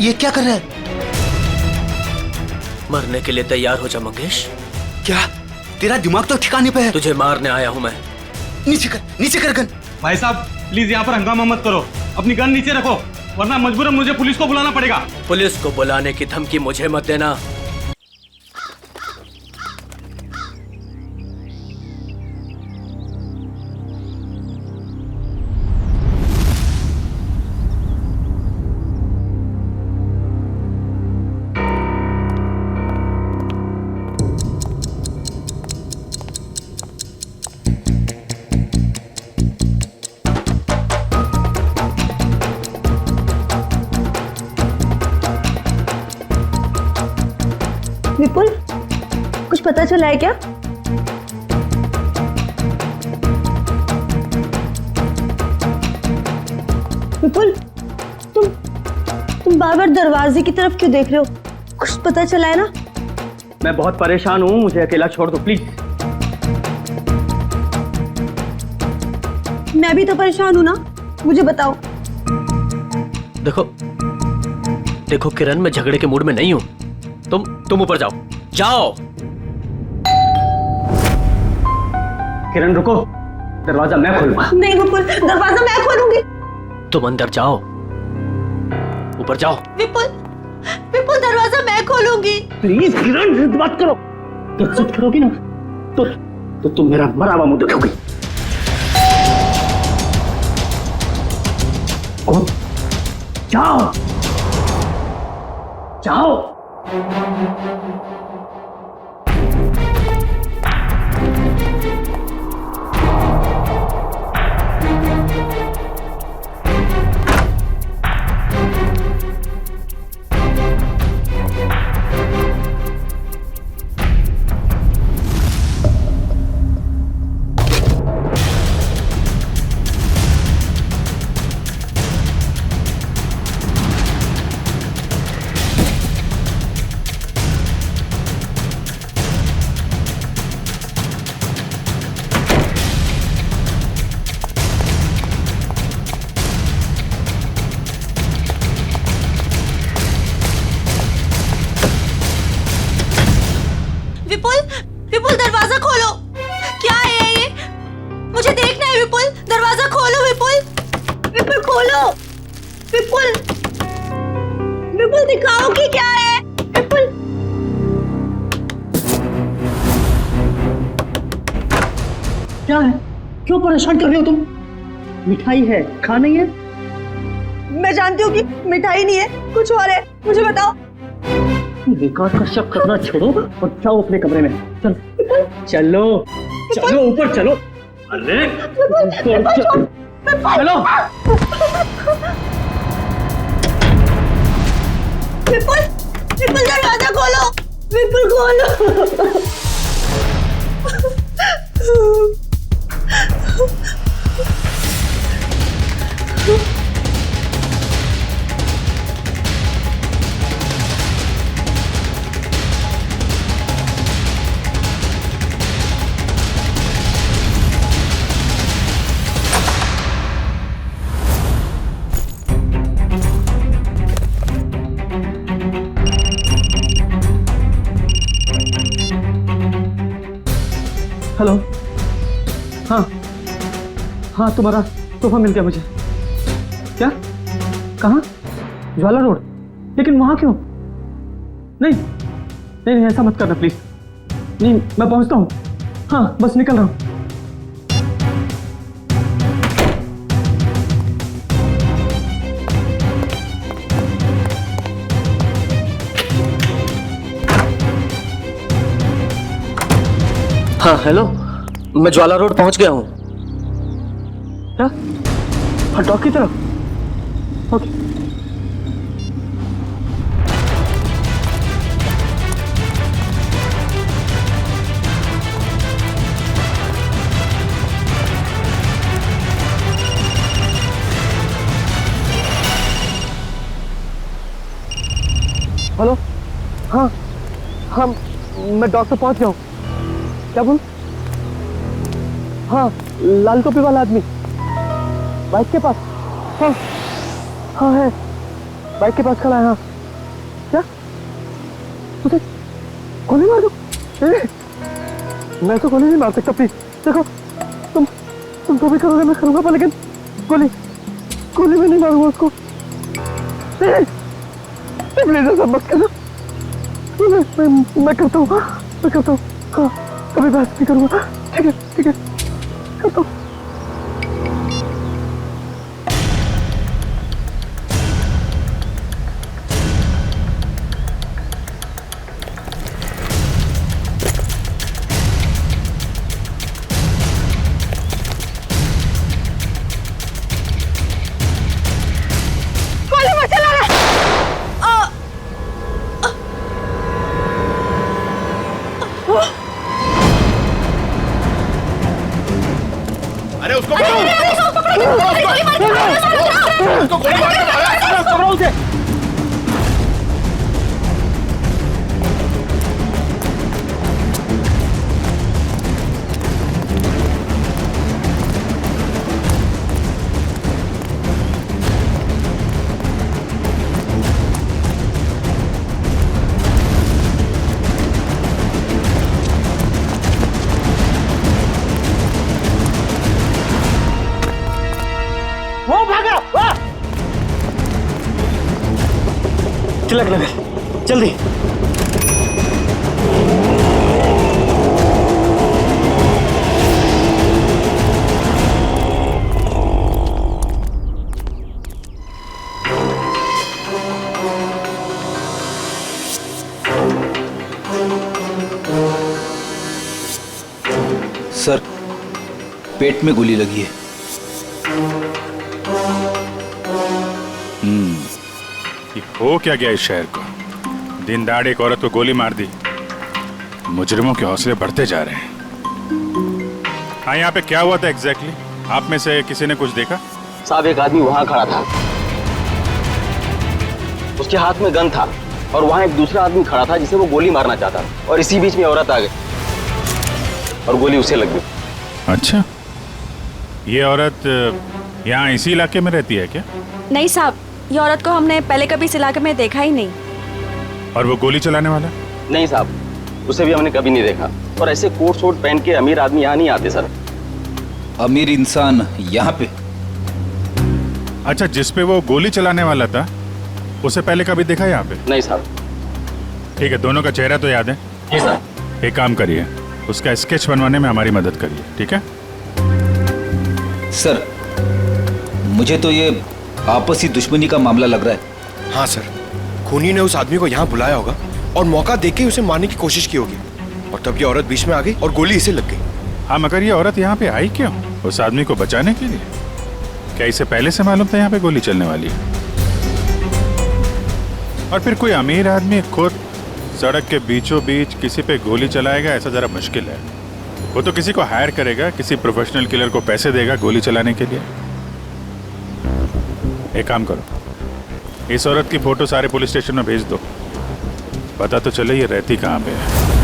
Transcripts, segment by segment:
ये क्या कर रहा है? मरने के लिए तैयार हो जा मंगेश। क्या तेरा दिमाग तो ठिकाने पे है? तुझे मारने आया हूं मैं। नीचे कर गन। भाई साहब प्लीज यहाँ पर हंगामा मत करो, अपनी गन नीचे रखो, वरना मजबूरन मुझे पुलिस को बुलाना पड़ेगा। पुलिस को बुलाने की धमकी मुझे मत देना। विपुल, कुछ पता चला है क्या? विपुल, तुम बार बार दरवाजे की तरफ क्यों देख रहे हो? कुछ पता चला है ना? मैं बहुत परेशान हूँ, मुझे अकेला छोड़ दो प्लीज। मैं भी तो परेशान हूँ ना, मुझे बताओ। देखो किरण, मैं झगड़े के मूड में नहीं हूँ। तुम ऊपर जाओ। किरण रुको, दरवाजा मैं खोलूंगा। नहीं विपुल, दरवाजा मैं खोलूंगी। तुम अंदर जाओ, ऊपर जाओ। विपुल, दरवाजा मैं खोलूंगी। प्लीज किरण जिद बात करो, तो जिद करोगी ना तो तुम मेरा मरा हुआ मुंह देखोगी। जाओ जाओ। विपुल, दरवाजा खोलो। क्या है ये? मुझे देखना है। विपुल, दरवाजा खोलो। विपुल खोलो। विपुल दिखाओ कि क्या है। विपुल, क्या है? क्यों परेशान कर रहे हो तुम? मिठाई है, खा नहीं है? मैं जानती हूँ कि मिठाई नहीं है, कुछ और है। मुझे बताओ। बेकार का शक करना छोड़ो और जाओ अपने कमरे में। चलो ऊपर चलो। अरे चलो। विपुल दरवाजा खोलो। विपुल खोलो। हेलो। हाँ तुम्हारा तोहफा मिल गया मुझे। क्या? कहाँ? ज्वाला रोड। लेकिन वहां क्यों? नहीं ऐसा मत करना प्लीज। नहीं, मैं पहुंचता हूँ। हाँ बस निकल रहा हूँ। हाँ हेलो, मैं ज्वाला रोड पहुंच गया हूँ। क्या? हाँ डॉक की तरफ। ओके। हेलो। हाँ मैं डॉक्टर पहुंच गया हूँ। क्या बोल? हाँ लाल टोपी वाला आदमी बाइक के पास। हाँ है, बाइक के पास खड़ा है। हाँ क्या तुझे गोली मार दो? मैं तो गोली नहीं मार सकता, प्लीज देखो, तुम जो भी करोगे मैं करूंगा, पर लेकिन गोली में नहीं मारूंगा उसको। प्लीज ऐसा मत करना। मैं करता हूँ, हाँ, कभी बहस नहीं करूंगा। ठीक है करता हूँ। अरे उसको पकड़ो उसे। तिलक नगर, जल्दी। सर, पेट में गोली लगी है। हो क्या गया इस शहर को? दिन दहाड़े एक औरत को गोली मार दी। मुजरिमों के हौसले बढ़ते जा रहे हैं। हाँ, यहाँ पे क्या हुआ था एग्जैक्टली? आप में से किसी ने कुछ देखा? साहब, एक आदमी वहां खड़ा था, उसके हाथ में गन था, और वहां एक दूसरा आदमी खड़ा था जिसे वो गोली मारना चाहता, और इसी बीच में औरत आ गई और गोली उसे लग गई। अच्छा, ये औरत यहाँ इसी इलाके में रहती है क्या? नहीं साहब, ये औरत को हमने पहले कभी इस इलाके में देखा ही नहीं। और वो गोली चलाने वाला? नहीं साहब, उसे भी हमने कभी नहीं देखा। और ऐसे कोट शोट पहन के अमीर आदमी यहाँ नहीं आते सर। अमीर इंसान यहाँ पे? अच्छा, जिस पे वो गोली चलाने वाला था उसे पहले कभी देखा यहाँ पे? नहीं साहब। ठीक है, दोनों का चेहरा तो याद है? जी सर। एक काम करिए, उसका स्केच बनवाने में हमारी मदद करिए, ठीक है? सर, मुझे तो ये आपसी दुश्मनी का मामला लग रहा है। हाँ सर, खूनी ने उस आदमी को यहाँ बुलाया होगा और मौका देके उसे मारने की कोशिश की होगी, और तब ये औरत बीच में आ गई और गोली इसे लग गई। हाँ, मगर ये औरत यहाँ पे आई क्यों? उस आदमी को बचाने के लिए? क्या इसे पहले से मालूम था यहाँ पे गोली चलने वाली है? और फिर कोई अमीर आदमी खुद सड़क के बीचों बीच किसी पे गोली चलाएगा, ऐसा जरा मुश्किल है। वो तो किसी को हायर करेगा, किसी प्रोफेशनल किलर को पैसे देगा गोली चलाने के लिए। एक काम करो, इस औरत की फोटो सारे पुलिस स्टेशन में भेज दो, पता तो चले ये रहती कहाँ पे है।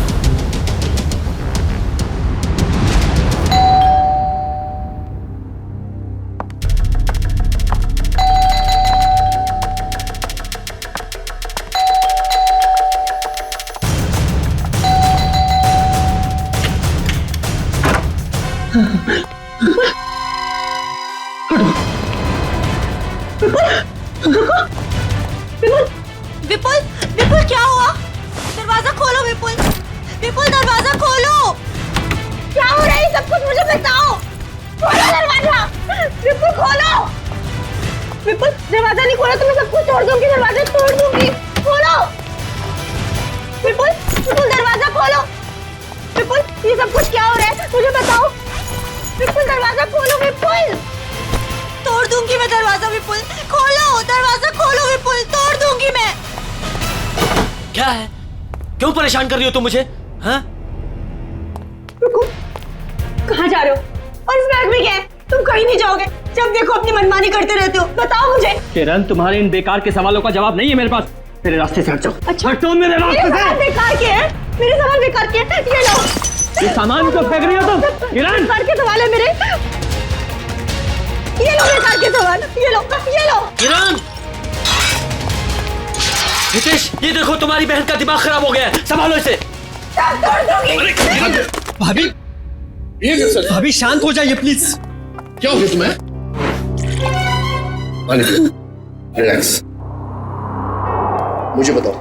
विपुल, विपुल क्या हुआ? दरवाजा खोलो विपुल, विपुल दरवाजा खोलो। क्या हो रहा है सब कुछ मुझे बताओ। खोलो दरवाजा, विपुल खोलो। विपुल, दरवाजा नहीं खोला तो मैं सब कुछ तोड़ दूंगी, दरवाजा तोड़ दूंगी। खोलो विपुल, विपुल दरवाजा खोलो। विपुल, ये सब कुछ क्या हो रहा है मुझे बताओ। विपुल दरवाजा खोलो, विपुल। तोड़ दूंगी मैं दरवाजा विपुल, खोलो दरवाजा खोलो विपुल, तोड़ दूंगी मैं। क्या है? क्यों परेशान कर रही हो तुम मुझे? हाँ? रुको, कहाँ जा रहे हो? और इस बैग में क्या है? तुम कहीं नहीं जाओगे, जब देखो अपनी मनमानी करते रहते हो। बताओ मुझे। किरण, तुम्हारे इन बेकार के सवालों का जवाब नहीं है मेरे पास। मेरे रास्ते से हट जाओ। अच्छा, हटो मेरे रास्ते से। सवाल बेकार के हैं, मेरे सवाल बेकार के हैं। ये लो, ये सामान को फेंक रही हो तुम? किरण, बेकार के सवाल है मेरे। ये लो बेकार के सवाल, ये लो, ये लो। किरण! हितेश, ये देखो तुम्हारी बहन का दिमाग खराब हो गया है, संभालो इसे। भाभी, भाभी शांत हो जाइए प्लीज। क्या हो गया तुम्हें? रिलैक्स। मुझे बताओ,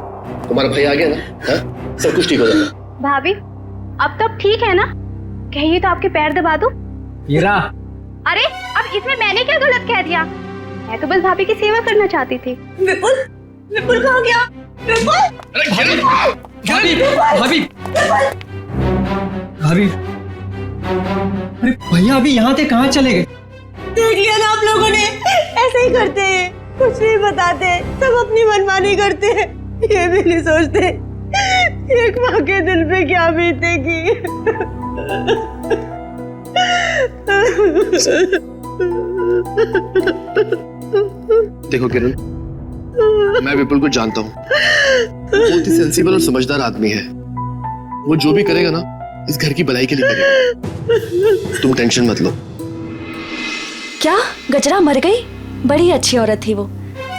तुम्हारा भाई आ गया ना? हाँ? सब कुछ ठीक हो जाएगा। भाभी अब तब ठीक है ना? कहिए तो आपके पैर दबा दूं? हीरा, अरे अब इसमें मैंने क्या गलत कह दिया? मैं तो बस भाभी की सेवा करना चाहती थी। विपुल, विपुल कहाँ गया? विपुल! अरे भाभी, भाभी, भाभी, अरे भैया अभी यहाँ थे, कहाँ चले गए? देख लिया ना आप लोगों ने, ऐसे ही करते हैं, कुछ नहीं बताते, सब अपनी मनमानी करते हैं, ये भी नहीं सोचते एक माँ के दिल पे क्या बीतेगी। देखो किरण, मैं विपुल को जानता हूँ, बहुत ही सेंसिबल और समझदार आदमी है। वो जो भी करेगा ना, इस घर की भलाई के लिए करेगा। तुम टेंशन मत लो। क्या गजरा मर गई? बड़ी अच्छी औरत थी वो,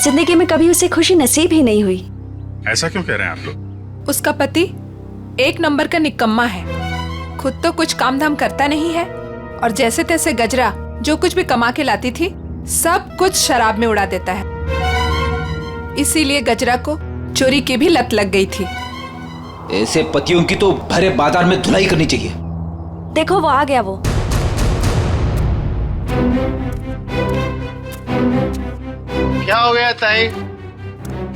जिंदगी में कभी उसे खुशी नसीब ही नहीं हुई। ऐसा क्यों कह रहे हैं आप लोग? उसका पति एक नंबर का निकम्मा है, खुद तो कुछ काम धाम करता नहीं है, और जैसे तैसे गजरा जो कुछ भी कमा के लाती थी सब कुछ शराब में उड़ा देता है। इसीलिए गजरा को चोरी की भी लत लग गई थी। ऐसे पतियों की तो भरे बाजार में धुलाई करनी चाहिए। देखो वो आ गया। वो क्या हो गया ताई?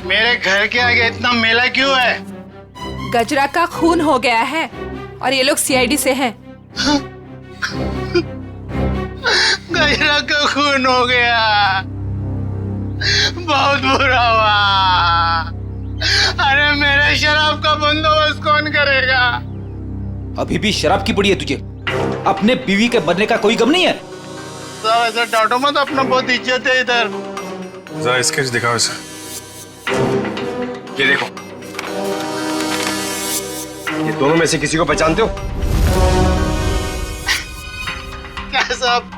मेरे घर के आगे इतना मेला क्यों है? गजरा का खून हो गया है और ये लोग सीआईडी से हैं। गजरा का खून हो गया, बहुत बुरा हुआ। अरे मेरे शराब का बंदोबस्त कौन करेगा? अभी भी शराब की पड़ी है तुझे? अपने बीवी के बनने का कोई गम नहीं है? सब ऐसा डांटो मत, अपना बहुत इज्जत है इधर। जरा स्केच दिखाओ इसे। ये देखो, ये दोनों में से किसी को पहचानते हो? क्या साहब,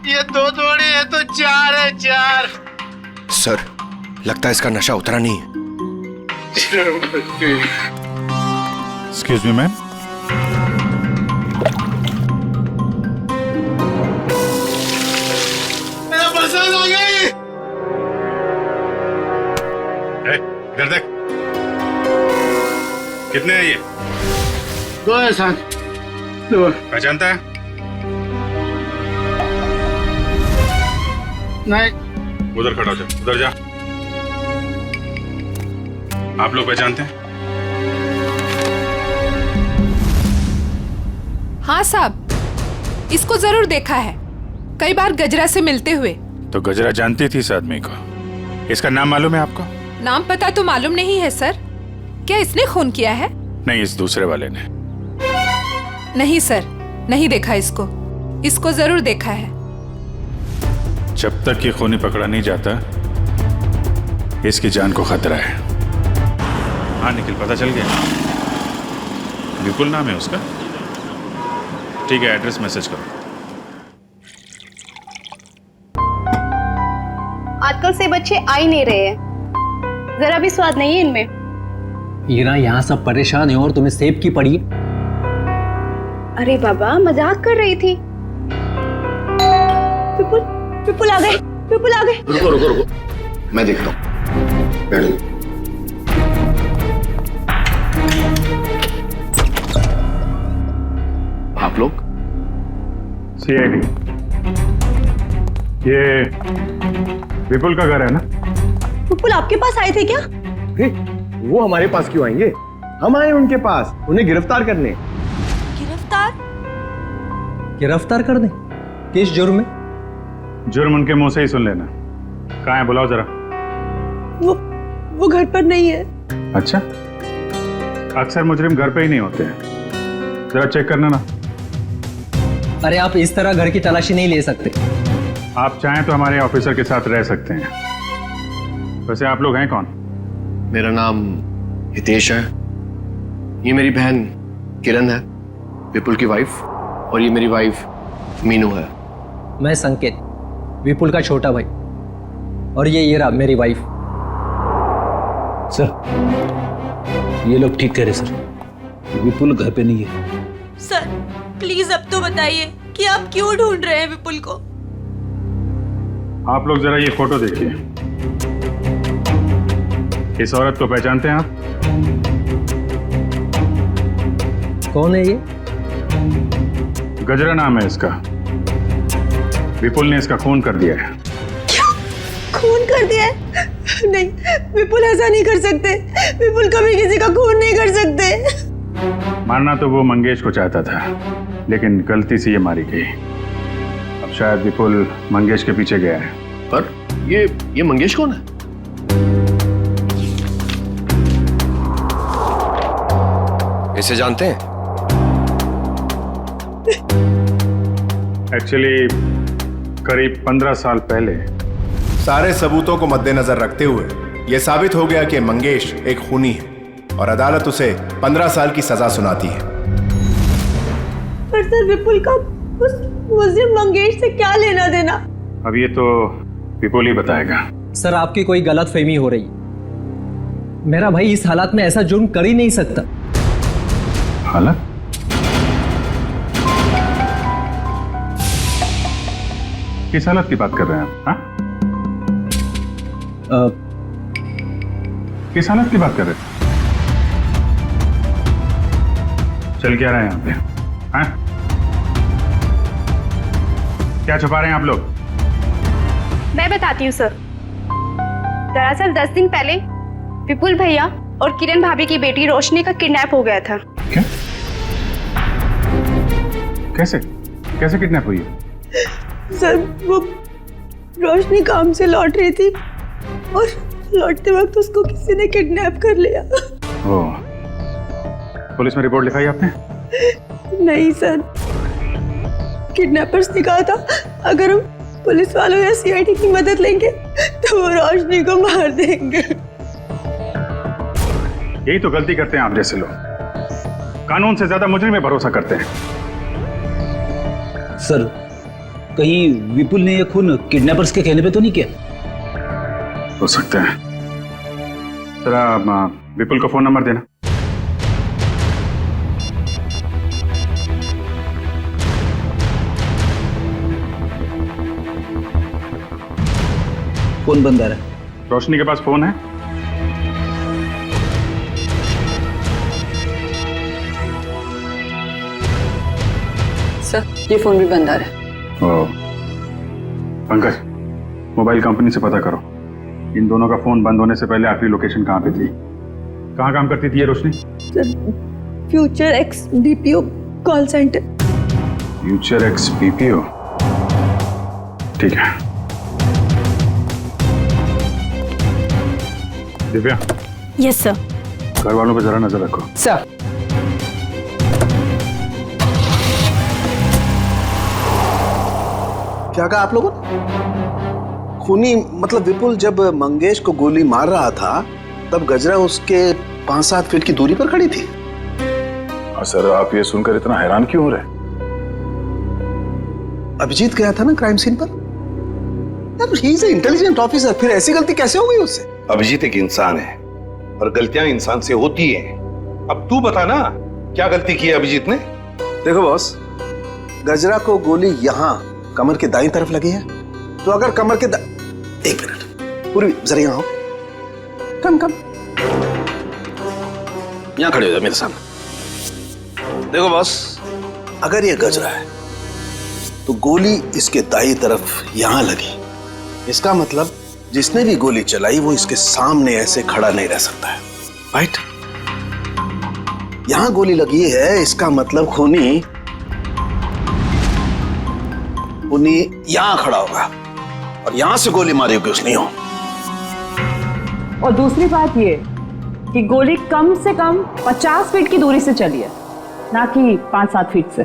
ये दो थोड़ी है तो चार है, चार। सर, लगता है इसका नशा उतरा नहीं है। एक्सक्यूज मी मैम, मेरा पसंद आ गई। इधर देख, कितने हैं ये? दो है साथ, दो। पहचानता है? नहीं। उधर खड़ा हो जा, उधर जा। आप लोग पहचानते हैं? हाँ साहब, इसको जरूर देखा है, कई बार गजरा से मिलते हुए। तो गजरा जानती थी इस आदमी को? इसका नाम मालूम है आपको? नाम पता तो मालूम नहीं है सर। क्या इसने खून किया है? नहीं, इस दूसरे वाले ने। नहीं सर, नहीं देखा इसको। इसको जरूर देखा है। जब तक ये खूनी पकड़ा नहीं जाता, इसकी जान को खतरा है। हाँ निखिल, पता चल गया? विपुल नाम है उसका? ठीक है, एड्रेस मैसेज करो। आजकल से बच्चे आ ही नहीं रहे हैं, जरा भी स्वाद नहीं है इनमें। हीरा, यहाँ सब परेशान है और तुम्हें सेब की पड़ी। अरे बाबा, मजाक कर रही थी। विपुल, विपुल आ गए, विपुल आ गए। रुको रुको रुको, मैं देखता हूँ। बैठो। आप लोग? सीआईडी। ये विपुल का घर है ना? विपुल आपके पास आए थे क्या? वो हमारे पास क्यों आएंगे? हम आए उनके पास, उन्हें गिरफ्तार करने। गिरफ्तार? गिरफ्तार कर दे? किस जुर्म में? जुर्म उनके मुंह से ही सुन लेना। कहाँ है, बुलाओ जरा। वो घर पर नहीं है। अच्छा, अक्सर मुजरिम घर पे ही नहीं होते हैं, जरा चेक करना ना। अरे आप इस तरह घर की तलाशी नहीं ले सकते। आप चाहें तो हमारे ऑफिसर के साथ रह सकते हैं। वैसे आप लोग हैं कौन? मेरा नाम हितेश है, ये मेरी बहन किरण है, विपुल की वाइफ, और ये मेरी वाइफ मीनू है। मैं संकेत, विपुल का छोटा भाई, और ये हीरा मेरी वाइफ। सर, ये लोग ठीक कह रहे सर, विपुल घर पे नहीं है। सर प्लीज अब तो बताइए कि आप क्यों ढूंढ रहे हैं विपुल को। आप लोग जरा ये फोटो देखिए। इस औरत को पहचानते हैं आप? कौन है ये? गजरा नाम है इसका। विपुल ने इसका खून कर दिया है। खून कर दिया है? नहीं, विपुल ऐसा नहीं कर सकते। विपुल कभी किसी का खून नहीं कर सकते। मारना तो वो मंगेश को चाहता था, लेकिन गलती से ये मारी गई। अब शायद विपुल मंगेश के पीछे गया है। पर ये मंगेश कौन है? इसे जानते हैं? एक्चुअली करीब 15 साल पहले सारे सबूतों को मद्देनजर रखते हुए यह साबित हो गया कि मंगेश एक खूनी है और अदालत उसे 15 साल की सजा सुनाती है। पर सर विपुल का उस मुस्लिम मंगेश से क्या लेना देना? अब ये तो विपुल ही बताएगा। सर आपकी कोई गलतफहमी हो रही। मेरा भाई इस हालात में ऐसा जुर्म कर ही नहीं सकता। हालत? किस हालत की बात कर रहे हैं आप? हाँ? किस हालत की बात कर रहे हैं? चल क्या रहे हैं यहाँ पे? हाँ? क्या छुपा रहे हैं आप लोग? मैं बताती हूँ सर। दरअसल 10 दिन पहले विपुल भैया और किरण भाभी की बेटी रोशनी का किडनैप हो गया था। क्या? कैसे? कैसे किडनैप हुई? सर वो रोशनी काम से लौट रही थी और लौटते वक्त उसको किसी ने किडनैप कर लिया। ओह, पुलिस में रिपोर्ट लिखाई आपने? नहीं सर, किडनैपर्स ने कहा था अगर हम पुलिस वालों या सीआईडी की मदद लेंगे तो वो रोशनी को मार देंगे। यही तो गलती करते हैं आप जैसे लोग। कानून से ज्यादा मुजरिम में भरोसा करते हैं। सर कहीं विपुल ने यह खून किडनैपर्स के कहने पे तो नहीं किया? हो सकता है। जरा विपुल का फोन नंबर देना। फोन बंद आ रहा है। रोशनी के पास फोन है? सर ये फोन भी बंद आ रहा है। ओह, पंकज मोबाइल कंपनी से पता करो इन दोनों का फोन बंद होने से पहले आखिरी लोकेशन कहाँ पे थी। कहाँ काम करती थी ये Roshni? Future X BPO call centre. Future X BPO, ठीक है। दिव्या। Yes sir. घर वालों पे जरा नजर रखो। सर क्या कहा आप लोगों ने? खूनी मतलब विपुल जब मंगेश को गोली मार रहा था तब गजरा उसके 5-7 फीट की दूरी पर खड़ी थी। सर आप ये सुनकर इतना हैरान क्यों हो रहे? अभिजीत गया था ना क्राइम सीन पर। ही इज इंटेलिजेंट ऑफिसर, फिर ऐसी गलती कैसे हो गई उससे? अभिजीत एक इंसान है और गलतियां इंसान से होती हैं। अब तू बता ना क्या गलती की है अभिजीत ने? देखो बॉस, गजरा को गोली यहाँ कमर के दाईं तरफ लगी है, तो अगर कमर के एक मिनट पूरी जरा यहाँ आओ। कम यहाँ खड़े हो जाओ मेरे सामने। देखो बॉस, अगर ये गजरा है तो गोली इसके दाईं तरफ यहां लगी। इसका मतलब जिसने भी गोली चलाई वो इसके सामने ऐसे खड़ा नहीं रह सकता है, राइट? यहां गोली लगी है, इसका मतलब खूनी यहां खड़ा होगा और यहां से गोली मारी होगी उसने। और दूसरी बात ये कि गोली कम से कम 50 फीट की दूरी से चली है, ना कि 5-7 फीट से।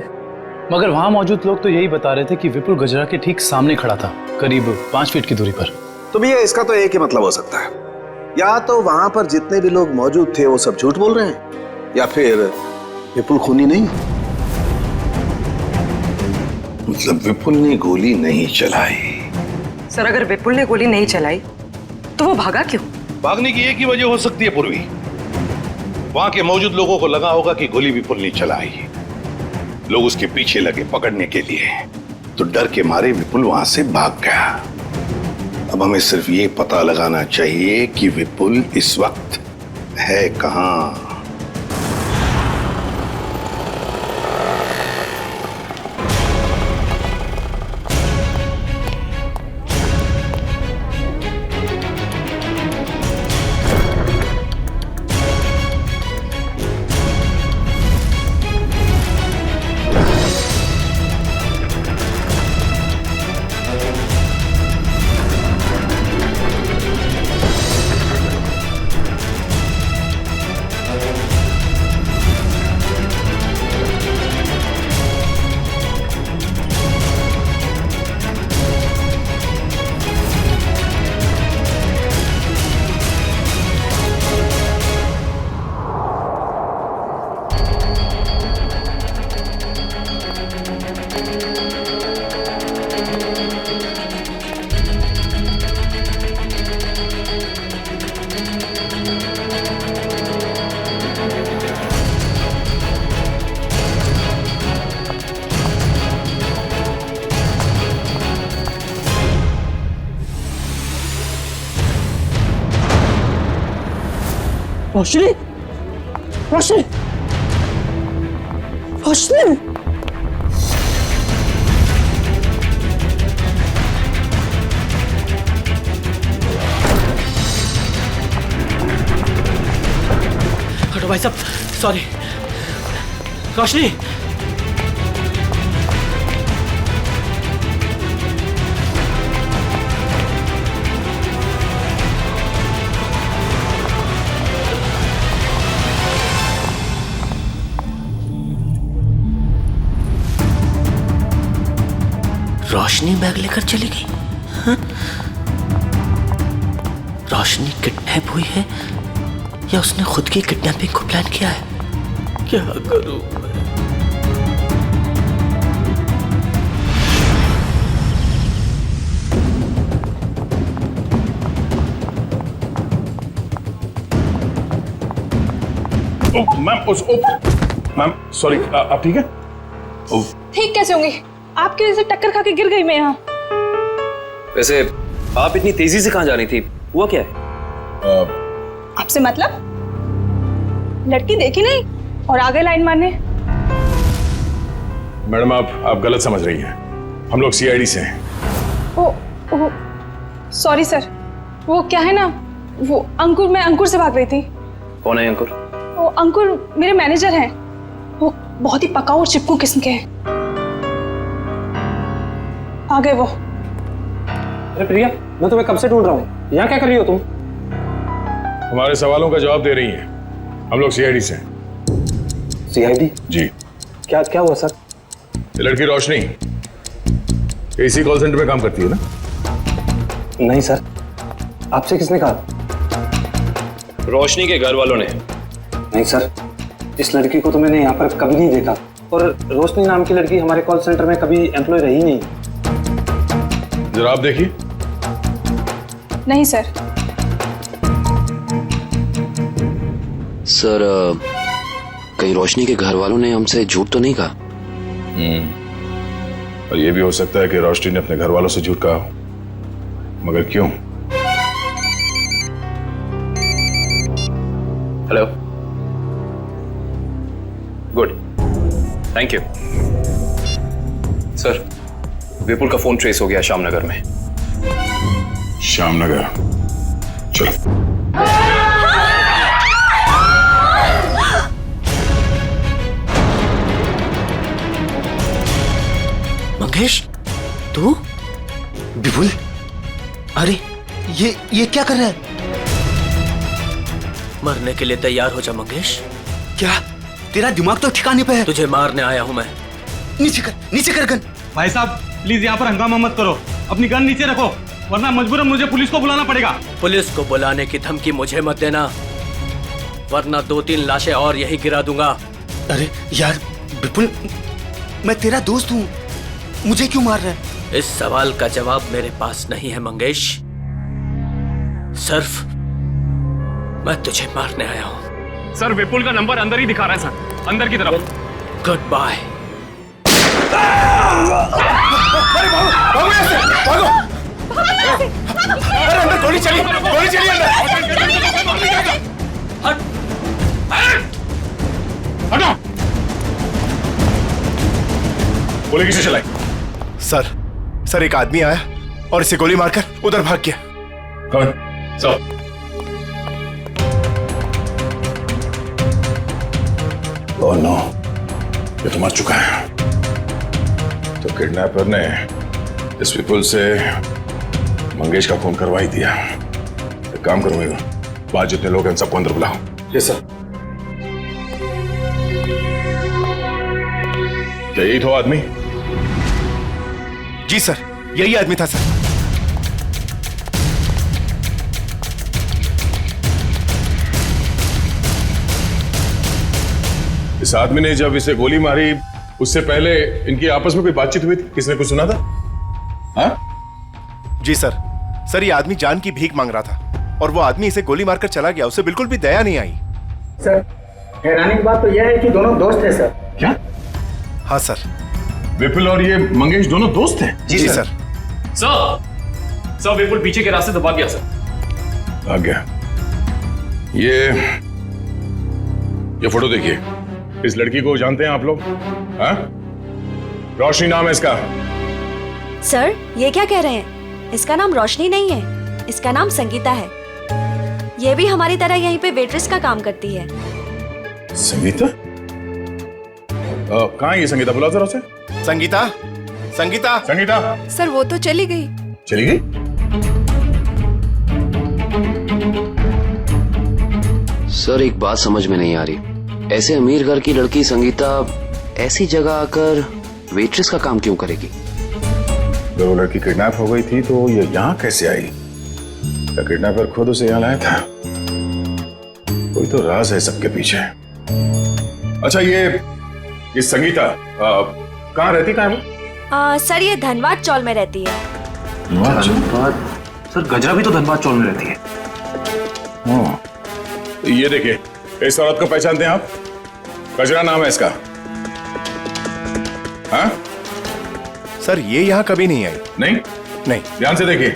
मगर वहां मौजूद लोग तो यही बता रहे थे कि विपुल गजरा के ठीक सामने खड़ा था, करीब 5 फीट की दूरी पर। तो भैया इसका तो एक ही मतलब हो सकता है, या तो वहां पर जितने भी लोग मौजूद थे वो सब झूठ बोल रहे हैं, या फिर विपुल खूनी नहीं। मतलब विपुल ने गोली नहीं चलाई? सर अगर विपुल ने गोली नहीं चलाई तो वो भागा क्यों? भागने की एक ही वजह हो सकती है पूर्वी, वहां के मौजूद लोगों को लगा होगा कि गोली विपुल ने चलाई। लोग उसके पीछे लगे पकड़ने के लिए, तो डर के मारे विपुल वहां से भाग गया। अब हमें सिर्फ ये पता लगाना चाहिए कि विपुल इस वक्त है कहां। रोशनी, रोशनी, रोशनी। हटो भाई साहब, सॉरी। रोशनी, रोशनी बैग लेकर चली गई। हाँ? रोशनी किडनैप हुई है या उसने खुद की किडनैपिंग को प्लान किया है? क्या करूं मैं? मैम सॉरी, आप ठीक है? ठीक कैसे होंगी? आपकी वजह से टक्कर खा के गिर गई मैं यहाँ। वैसे आप इतनी तेजी से कहाँ जा रही थी? हुआ क्या है? आपसे मतलब? लड़की देखी नहीं और आगे लाइन मारने। मैडम आप गलत समझ रही हैं। हम लोग सीआईडी से हैं। ओ सॉरी सर, वो क्या है ना, वो अंकुर, मैं अंकुर से भाग रही थी। कौन है अंकुर? वो अंकुर मेरे मैनेजर हैं। वो बहुत ही पकाऊ और चिपकू किस्म के हैं। आ गए वो। अरे प्रिया, मैं तुम्हें कब से ढूंढ रहा हूँ, यहाँ क्या कर रही हो तुम? हमारे सवालों का जवाब दे रही हैं। हम लोग सीआईडी से हैं। सीआईडी? जी। क्या हुआ सर? ये लड़की रोशनी इसी कॉल सेंटर में काम करती है ना? नहीं सर, आपसे किसने कहा? रोशनी के घर वालों ने। नहीं सर, इस लड़की को तो मैंने यहाँ पर कभी नहीं देखा, और रोशनी नाम की लड़की हमारे कॉल सेंटर में कभी एम्प्लॉय रही नहीं। जरा आप देखिए। नहीं सर। सर, कहीं रोशनी के घर वालों ने हमसे झूठ तो नहीं कहा? और ये भी हो सकता है कि रोशनी ने अपने घर वालों से झूठ कहा, मगर क्यों? Hello, good, thank you sir. Vipul का फोन ट्रेस हो गया श्यामनगर में। श्यामनगर? चलो। मंगेश, तू? विपुल, अरे ये क्या कर रहा है? मरने के लिए तैयार हो जा मंगेश। क्या तेरा दिमाग तो ठिकाने पे है? तुझे मारने आया हूं मैं। नीचे कर गन। भाई साहब प्लीज यहाँ पर हंगामा मत करो, अपनी गन नीचे रखो, वरना मजबूरन मुझे पुलिस को बुलाना पड़ेगा। पुलिस को बुलाने की धमकी मुझे मत देना, वरना 2-3 लाशें और यही गिरा दूंगा। अरे यार विपुल, मैं तेरा दोस्त हूँ, मुझे क्यों मार रहा है? इस सवाल का जवाब मेरे पास नहीं है मंगेश। सिर्फ मैं तुझे मारने आया हूँ। सर विपुल का नंबर अंदर ही दिखा रहा है सर, अंदर की तरफ। Goodbye. अरे भागो यहाँ से, भागो। अरे अंदर गोली चली अंदर। हटो। गोली किसे चलाई? सर एक आदमी आया और इसे गोली मारकर उधर भाग गया। कौन? सर ओह नो, ये तो मर चुका है। तो किडनैपर ने इस विपुल से मंगेश का फोन करवा ही दिया। एक काम करूंगा, बाहर जितने लोग हैं सबको अंदर बुलाओ। Yes sir. क्या यही तो आदमी? जी सर, यही आदमी था सर। इस आदमी ने जब इसे गोली मारी उससे पहले इनकी आपस में कोई बातचीत हुई थी? किसने कुछ सुना था? हाँ? जी सर ये आदमी जान की भीख मांग रहा था और वो आदमी इसे गोली मारकर चला गया। उसे बिल्कुल भी दया नहीं आई। सर हैरानी की बात तो यह है कि दोनों दोस्त हैं सर। क्या? हाँ सर। विपुल और ये मंगेश दोनों दोस्त हैं? जी सर। सर विपुल पीछे के रास्ते से भाग गया सर। भाग गया? ये फोटो देखिए। इस लड़की को जानते हैं आप लोग? हाँ? रोशनी नाम है इसका। सर ये क्या कह रहे हैं? इसका नाम रोशनी नहीं है, इसका नाम संगीता है। ये भी हमारी तरह यहीं पे वेट्रेस का काम करती है। संगीता? कहाँ है ये संगीता? बुलाओ जरा उसे। संगीता। सर वो तो चली गई। चली गई? सर एक बात समझ में नहीं आ रही, ऐसे अमीर घर की लड़की संगीता ऐसी जगह आकर वेट्रेस का काम क्यों करेगी? जब वो लड़की किडनैप हो गई थी तो ये यहाँ कैसे आई? क्या किडनैपर खुद उसे यहाँ लाया था? कोई तो राज है सबके पीछे। अच्छा ये संगीता कहाँ रहती? कहाँ है वो? सर ये धनबाद चौल में रहती है। धनबाद? सर गजरा भी तो धनबाद चौल में रहती है। ये देखिए, इस औरत को पहचानते हैं आप? गजरा नाम है इसका। हाँ? सर ये यहाँ कभी नहीं आई। नहीं? ध्यान से देखिए।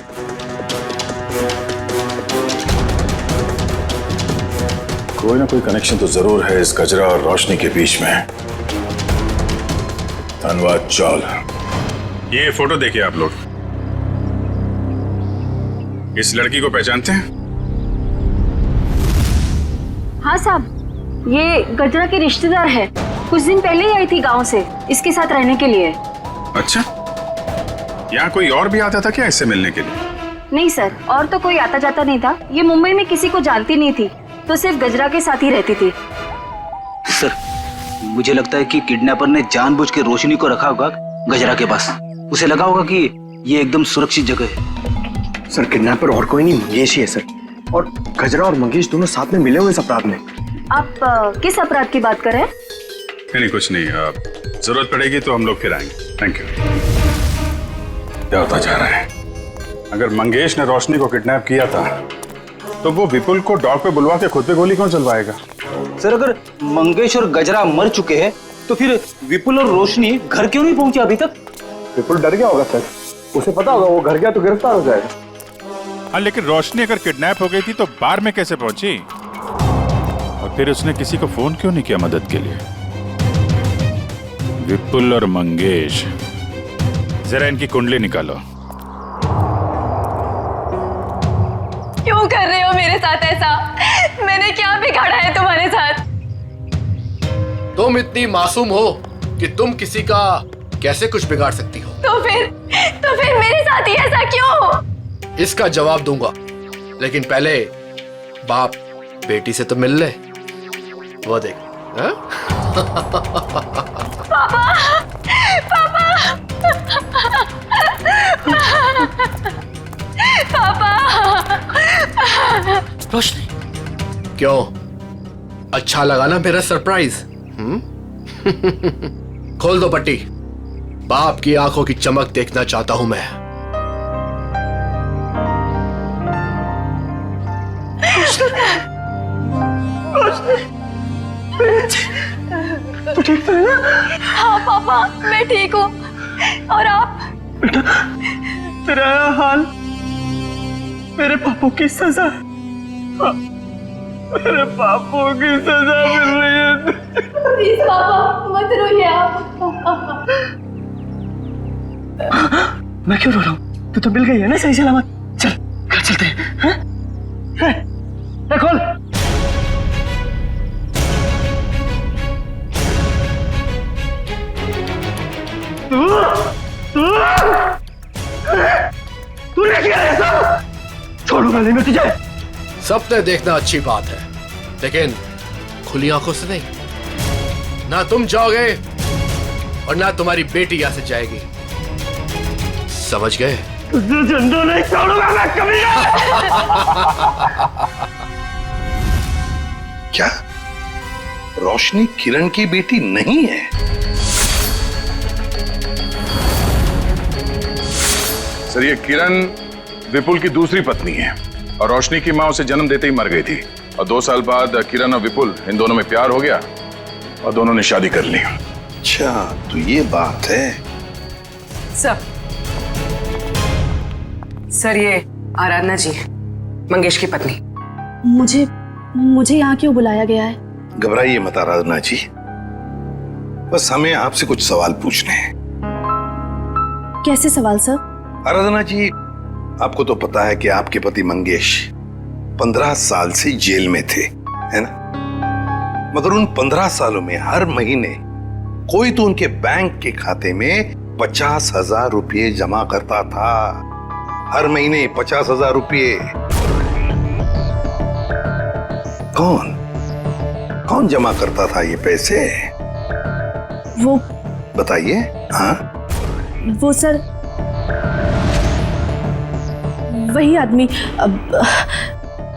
कोई ना कोई कनेक्शन तो जरूर है इस गजरा और रोशनी के बीच में। धनबाद चौल। ये फोटो देखिए आप लोग। इस लड़की को पहचानते हैं? हाँ साहब, ये गजरा की रिश्तेदार है। कुछ दिन पहले ही आई थी गांव से इसके साथ रहने के लिए। अच्छा, यहाँ कोई और भी आता था क्या इससे मिलने के लिए? नहीं सर, और तो कोई आता जाता नहीं था। ये मुंबई में किसी को जानती नहीं थी, तो सिर्फ गजरा के साथ ही रहती थी। सर मुझे लगता है कि किडनैपर ने जानबूझ के रोशनी को रखा होगा गजरा के पास। उसे लगा होगा कि ये एकदम सुरक्षित जगह है। सर किडनैपर और कोई नहीं, मंगेश ही है सर। और गजरा और मंगेश दोनों साथ में मिले हुए इस अपराध में। आप किस अपराध की बात कर रहे हैं? नहीं कुछ नहीं, जरूरत पड़ेगी तो हम लोग फिर आएंगे। Thank you. क्या होता जा रहा है? अगर मंगेश ने रोशनी को किडनैप किया था तो वो विपुल को डॉग पे बुलवा के खुद पे गोली कौन चलवाएगा? सर अगर मंगेश और गजरा मर चुके हैं तो फिर विपुल और रोशनी घर क्यों नहीं पहुंचे अभी तक? विपुल डर गया होगा सर, उसे पता होगा वो घर गया तो गिरफ्तार हो जाएगा। हाँ लेकिन रोशनी अगर किडनैप हो गई थी तो बार में कैसे पहुंची? और फिर उसने किसी को फोन क्यों नहीं किया मदद के लिए? विपुल और मंगेश, जरा इनकी कुंडली निकालो। क्यों कर रहे हो मेरे साथ ऐसा? मैंने क्या बिगाड़ा है तुम्हारे साथ? तुम इतनी मासूम हो कि तुम किसी का कैसे कुछ बिगाड़ सकती हो? तो फिर मेरे साथ ही ऐसा क्यों? इसका जवाब दूंगा, लेकिन पहले बाप बेटी से तो मिल ले। वो देख। हाँ? पापा, पापा, पापा। रोशनी, क्यों अच्छा लगा ना मेरा सरप्राइज? खोल दो पट्टी। बाप की आंखों की चमक देखना चाहता हूं मैं। तू ठीक तो है ना? हाँ पापा, मैं ठीक हूँ। और आप? बेटा, तेरा हाल मेरे पापों की सजा है। हाँ, मेरे पापों की सजा मिल रही है। प्लीज पापा, मत रोइए आप। मैं क्यों रो रहा हूँ? तू तो मिल गई है ना सही सलामत। चल घर चलते हैं। हाँ? खोल। तू लेके आया सब? छोड़ूंगा नहीं मैं तुझे। सपने देखना अच्छी बात है, लेकिन खुली आंखों से नहीं। ना तुम जाओगे और ना तुम्हारी बेटी यहां से जाएगी, समझ गए? तुझे जिंदा नहीं छोड़ूंगा मैं कभी। क्या रोशनी किरण की बेटी नहीं है? सर, ये किरण विपुल की दूसरी पत्नी है और रोशनी की मां उसे जन्म देते ही मर गई थी। और 2 साल बाद किरण और विपुल इन दोनों में प्यार हो गया और दोनों ने शादी कर ली। अच्छा, तो ये बात है। सर ये आराधना जी, मंगेश की पत्नी। मुझे यहाँ क्यों बुलाया गया है? घबराइए मत आराधना जी, बस हमें आपसे कुछ सवाल पूछने हैं। कैसे सवाल सर? आराधना जी, आपको तो पता है कि आपके पति मंगेश 15 साल से जेल में थे, है ना? मगर उन 15 सालों में हर महीने कोई तो उनके बैंक के खाते में 50,000 रुपये जमा करता था। हर महीने 50,000 रुपये। कौन जमा करता था ये पैसे? वो बताइए। हाँ, वो सर, वही आदमी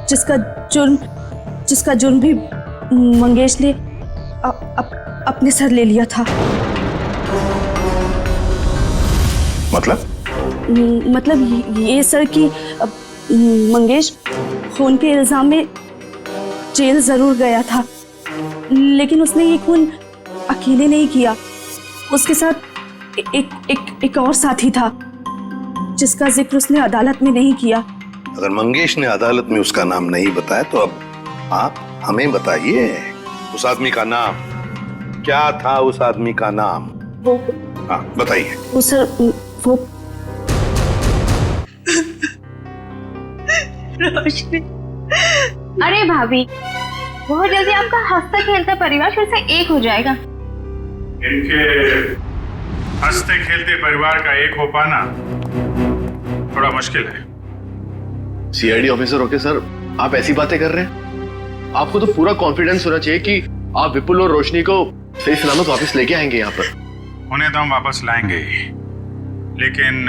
जिसका जुर्म भी मंगेश ने अपने सर ले लिया था। मतलब ये सर कि मंगेश खून के इल्जाम में जेल जरूर गया था, लेकिन उसने ये खून अकेले नहीं किया। उसके साथ एक और साथी था जिसका जिक्र उसने अदालत में नहीं किया। अगर मंगेश ने अदालत में उसका नाम नहीं बताया तो अब आप हमें बताइए, उस आदमी का नाम क्या था? उस आदमी का नाम वो, हाँ बताइए। वो सर, वो रोशनी। अरे भाभी, बहुत जल्दी आपका हंसता खेलता परिवार फिर से एक हो जाएगा। इनके हंसते खेलते परिवार का एक हो पाना थोड़ा मुश्किल है। सीआईडी ऑफिसर होके सर आप ऐसी बातें कर रहे हैं? आपको तो पूरा कॉन्फिडेंस होना चाहिए कि आप विपुल और रोशनी को सही सलामत वापस लेके आएंगे यहाँ पर। उन्हें तो हम वापस लाएंगे ही, लेकिन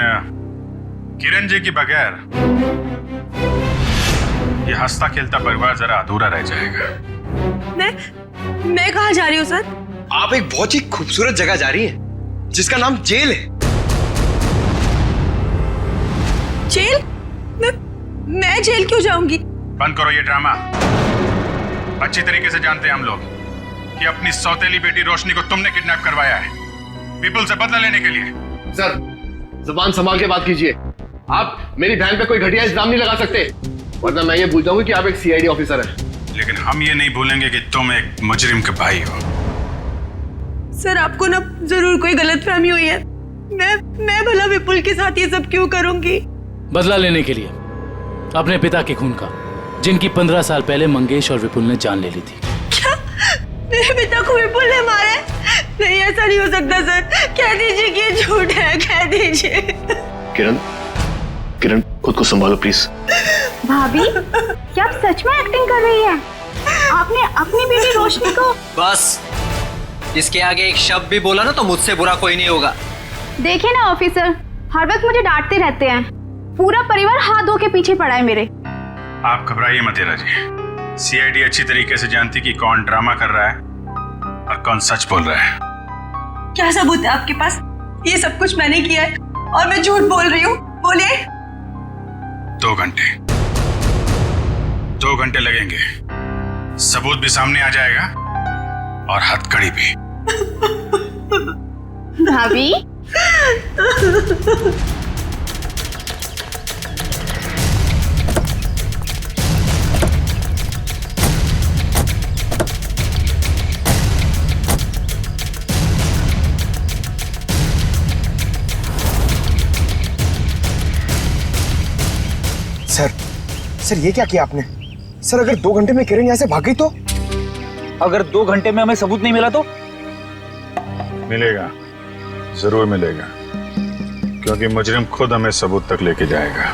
किरण जी के बगैर ये हंसता खेलता परिवार जरा अधूरा रह जाएगा। मैं कहाँ जा रही हूँ सर? आप एक बहुत ही खूबसूरत जगह जा रही हैं, जिसका नाम जेल है। जेल? मैं जेल क्यों जाऊंगी? बंद करो ये ड्रामा। अच्छी तरीके से जानते हैं हम लोग कि अपनी सौतेली बेटी रोशनी को तुमने किडनैप करवाया है विपुल से बदला लेने के लिए। सर जुबान संभाल के बात कीजिए। आप मेरी बहन पे कोई घटिया इल्जाम नहीं लगा सकते, वरना मैं ये भूल जाऊंगी कि आप एक सीआईडी ऑफिसर हैं। लेकिन हम ये नहीं भूलेंगे कि तुम एक मुजरिम के भाई हो। सर आपको ना जरूर कोई गलतफहमी हुई है। मैं भला विपुल के साथ ये सब क्यों करूंगी? बदला लेने के लिए, अपने पिता के खून का, जिनकी 15 साल पहले मंगेश और विपुल ने जान ले ली थी। क्या मेरे पिता को विपुल ने मारा है? नहीं, ऐसा नहीं हो सकता सर। कह दीजिए कि ये झूठ है, कह दीजिए। किरण खुद को संभालो प्लीज। भाभी, क्या आप सच में एक्टिंग कर रही हैं? आपने अपनी बेटी रोशनी को। बस, इसके आगे एक शब्द भी बोला ना तो मुझसे बुरा कोई नहीं होगा। देखिए ना ऑफिसर, हर वक्त मुझे डांटते रहते हैं। पूरा परिवार हाथ धो के पीछे पड़ा है मेरे। आप घबराइए मत हीरा जी। सीआईडी अच्छी तरीके से जानती कि कौन ड्रामा कर रहा है और कौन सच बोल रहा है। क्या सबूत है आपके पास? ये सब कुछ मैंने किया है और मैं झूठ बोल रही हूँ? बोलिए। 2 घंटे 2 घंटे लगेंगे, सबूत भी सामने आ जाएगा और हथकड़ी भी। भाभी सर ये क्या किया आपने? सर अगर 2 घंटे में किरण यहाँ से भाग गई तो? अगर 2 घंटे में हमें सबूत नहीं मिला तो? मिलेगा, जरूर मिलेगा, क्योंकि मुजरिम खुद हमें सबूत तक लेके जाएगा।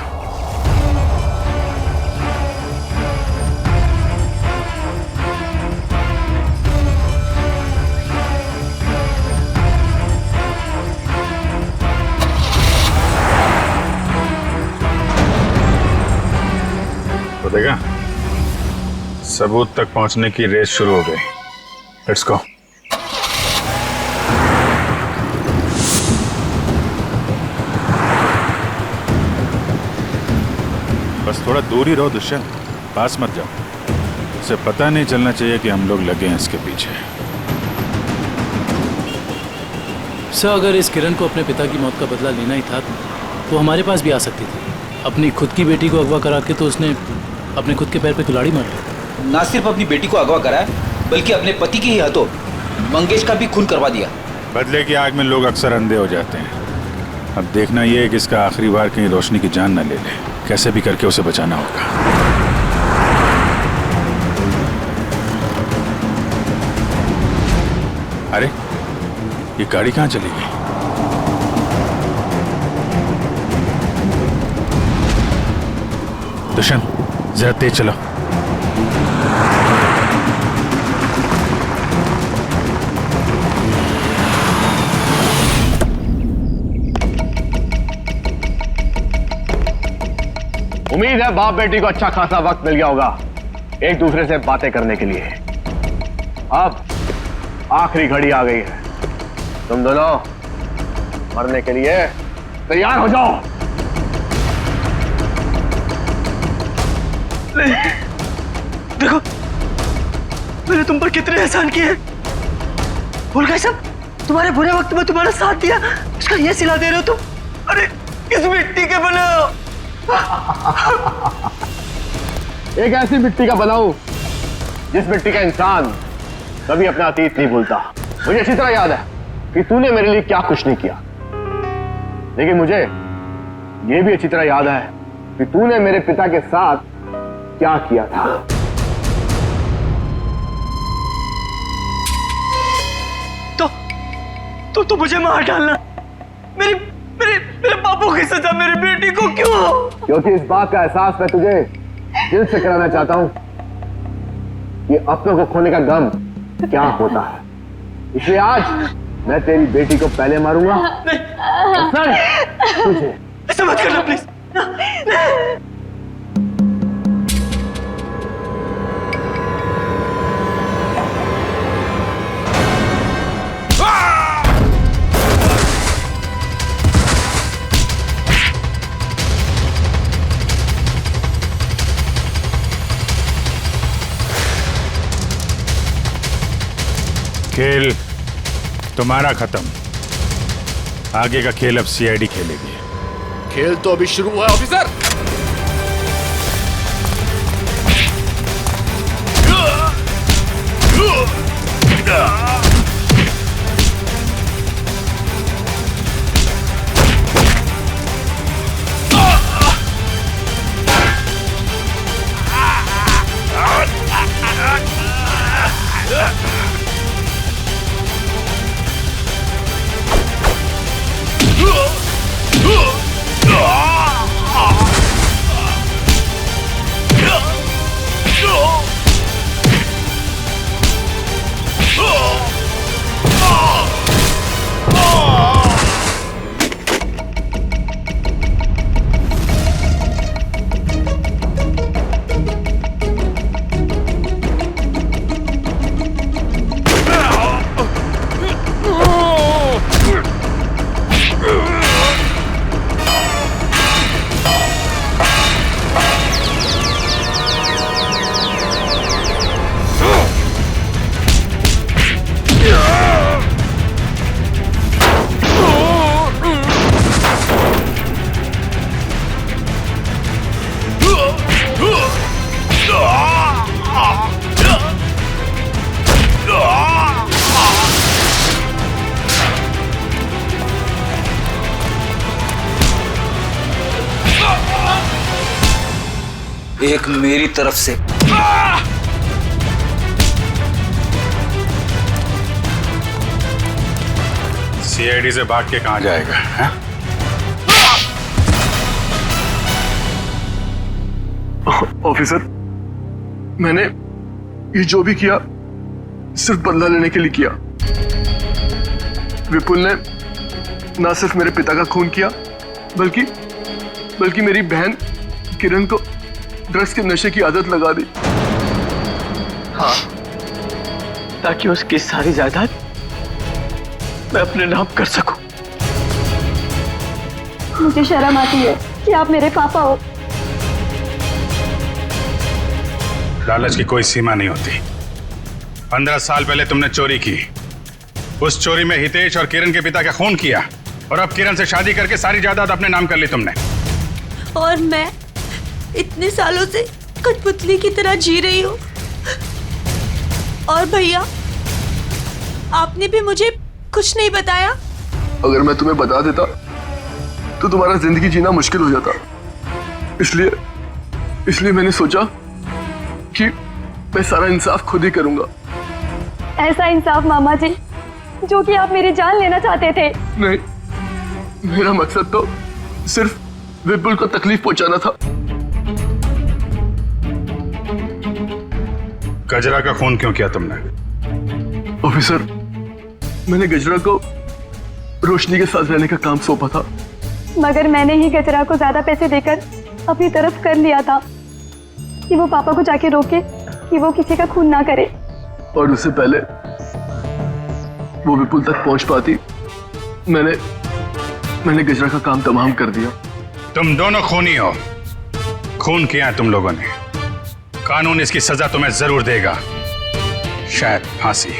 तो देखा, सबूत तक पहुंचने की रेस शुरू हो गई। Let's go. बस थोड़ा दूर ही रहो दुष्यंत, पास मत जाओ। उसे पता नहीं चलना चाहिए कि हम लोग लगे हैं इसके पीछे। सर अगर इस किरण को अपने पिता की मौत का बदला लेना ही था तो हमारे पास भी आ सकती थी। अपनी खुद की बेटी को अगवा करा के तो उसने अपने खुद के पैर पे कुल्हाड़ी मार दी। ना सिर्फ अपनी बेटी को अगवा कराया बल्कि अपने पति के ही हाथों मंगेश का भी खून करवा दिया। बदले की आग में लोग अक्सर अंधे हो जाते हैं। अब देखना यह है कि इसका आखिरी बार कहीं रोशनी की जान न ले ले। कैसे भी करके उसे बचाना होगा। अरे ये गाड़ी कहाँ चली गई? दुष्यंत जरा तेज चलो। उम्मीद है बाप बेटी को अच्छा खासा वक्त मिल गया होगा एक दूसरे से बातें करने के लिए। अब आखिरी घड़ी आ गई है, तुम दोनों मरने के लिए तैयार हो जाओ। देखो मैंने तुम पर कितने एहसान किए। भूल गए सब? तुम्हारे बुरे वक्त में तुम्हारा साथ दिया, इसका ये सिला दे रहे हो तुम? अरे किस मिट्टी के बने हो? एक ऐसी मिट्टी का बनाऊं जिस मिट्टी का इंसान कभी अपना अतीत नहीं भूलता। मुझे अच्छी तरह याद है कि तूने मेरे लिए क्या कुछ नहीं किया, लेकिन मुझे यह भी अच्छी तरह याद है कि तूने मेरे पिता के साथ क्या किया था। तो मुझे मार डालना, मेरे मेरे मेरे बापू की सजा मेरी बेटी को क्यों? क्योंकि इस बात का एहसास मैं तुझे दिल से कराना चाहता हूं कि अपनों को खोने का गम क्या होता है। इसलिए आज मैं तेरी बेटी को पहले मारूंगा तुझे। ऐसा मत करना प्लीज। खेल तुम्हारा खत्म। आगे का खेल अब सीआईडी खेलेगी। खेल तो अभी शुरू हुआ है ऑफिसर। एक मेरी तरफ से। सीआईडी से भाग के कहां जाएगा है? ऑफिसर, मैंने ये जो भी किया सिर्फ बदला लेने के लिए किया। विपुल ने ना सिर्फ मेरे पिता का खून किया बल्कि मेरी बहन किरण को ड्रग्स के नशे की आदत लगा दी। हाँ, ताकि उसकी सारी जायदाद मैं अपने नाम कर सकूं। मुझे शर्म आती है कि आप मेरे पापा हो। लालच की कोई सीमा नहीं होती। 15 साल पहले तुमने चोरी की, उस चोरी में हितेश और किरण के पिता का खून किया, और अब किरण से शादी करके सारी जायदाद अपने नाम कर ली तुमने। और मैं इतने सालों से कठपुतली की तरह जी रही हूँ। और भैया, आपने भी मुझे कुछ नहीं बताया। अगर मैं तुम्हें बता देता तो तुम्हारा जिंदगी जीना मुश्किल हो जाता। इसलिए मैंने सोचा कि मैं सारा इंसाफ खुद ही करूंगा। ऐसा इंसाफ मामा जी जो कि आप मेरी जान लेना चाहते थे। नहीं, मेरा मकसद तो सिर्फ विपुल को तकलीफ पहुंचाना था। गजरा का खून क्यों किया तुमने? ऑफिसर, मैंने गजरा को रोशनी के साथ रहने का काम सौंपा था, मगर मैंने ही गजरा को ज्यादा पैसे देकर अपनी तरफ कर लिया था कि वो पापा को जाके रोके कि वो किसी का खून ना करे। और उससे पहले वो विपुल तक पहुंच पाती, मैंने गजरा का काम तमाम कर दिया। तुम दोनों खूनी हो, खून किया है तुम लोगों ने। कानून इसकी सजा तुम्हें जरूर देगा, शायद फांसी।